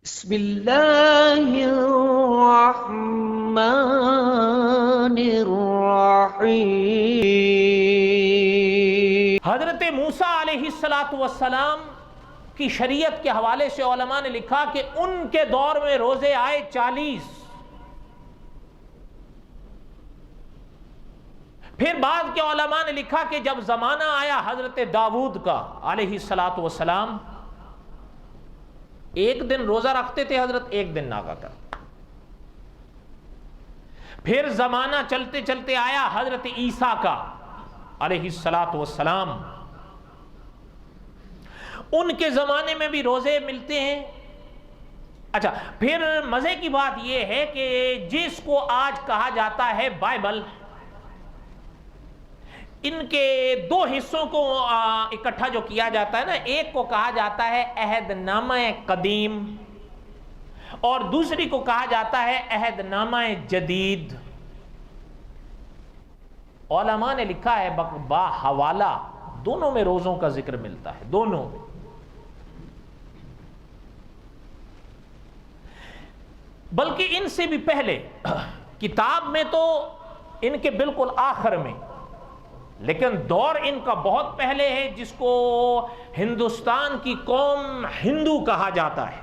بسم اللہ الرحمن الرحیم۔ حضرت موسیٰ علیہ السلام کی شریعت کے حوالے سے علماء نے لکھا کہ ان کے دور میں روزے آئے 40۔ پھر بعض کے علماء نے لکھا کہ جب زمانہ آیا حضرت داؤد کا علیہ السلام، ایک دن روزہ رکھتے تھے حضرت، ایک دن ناگا کرتے۔ پھر زمانہ چلتے چلتے آیا حضرت عیسیٰ کا علیہ السلام، ان کے زمانے میں بھی روزے ملتے ہیں۔ اچھا، پھر مزے کی بات یہ ہے کہ جس کو آج کہا جاتا ہے بائبل، ان کے دو حصوں کو اکٹھا جو کیا جاتا ہے نا، ایک کو کہا جاتا ہے عہد نامہ قدیم اور دوسری کو کہا جاتا ہے عہد نامہ جدید۔ علماء نے لکھا ہے با حوالہ دونوں میں روزوں کا ذکر ملتا ہے، دونوں میں۔ بلکہ ان سے بھی پہلے کتاب میں تو ان کے بالکل آخر میں، لیکن دور ان کا بہت پہلے ہے، جس کو ہندوستان کی قوم ہندو کہا جاتا ہے۔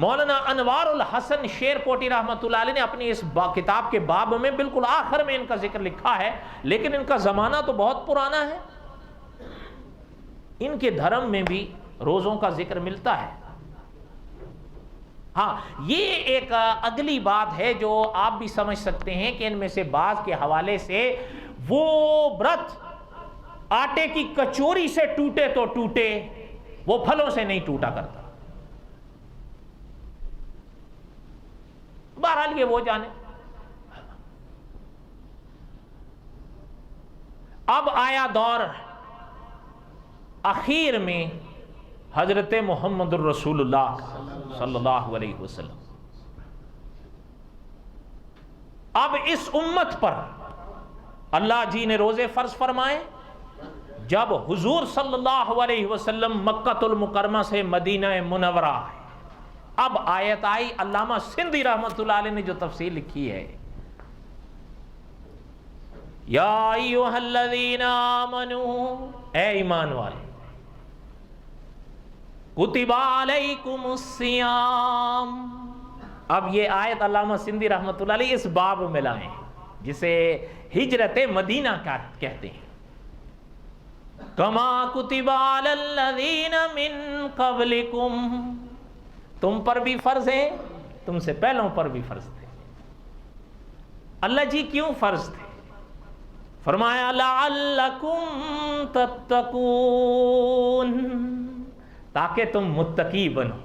مولانا انوار الحسن شیر کوٹی رحمۃ اللہ علیہ نے اپنی اس کتاب کے باب میں بالکل آخر میں ان کا ذکر لکھا ہے، لیکن ان کا زمانہ تو بہت پرانا ہے۔ ان کے دھرم میں بھی روزوں کا ذکر ملتا ہے۔ ہاں، یہ ایک اگلی بات ہے جو آپ بھی سمجھ سکتے ہیں کہ ان میں سے بعض کے حوالے سے وہ برت آٹے کی کچوری سے ٹوٹے تو ٹوٹے، وہ پھلوں سے نہیں ٹوٹا کرتا۔ بہرحال یہ وہ جانے۔ اب آیا دور اخیر میں حضرت محمد الرسول اللہ صلی اللہ علیہ وسلم۔ اب اس امت پر اللہ جی نے روزے فرض فرمائے جب حضور صلی اللہ علیہ وسلم مکہ المکرمہ سے مدینہ منورہ آئے۔ اب آیت آئی، علامہ سندھی رحمۃ اللہ علیہ نے جو تفسیر لکھی ہے، یا ایھا الذین آمنوا، اے ایمان والے، کتب علیکم الصیام۔ اب یہ آیت علامہ سندھی رحمۃ اللہ علیہ اس باب میں لائے ہیں جسے ہجرت مدینہ کہتے ہیں۔ کما کتب علی الذین من قبلکم، تم پر بھی فرض ہے، تم سے پہلوں پر بھی فرض تھے۔ اللہ جی کیوں فرض تھے؟ فرمایا لعلکم تتقون، تاکہ تم متقی بنو۔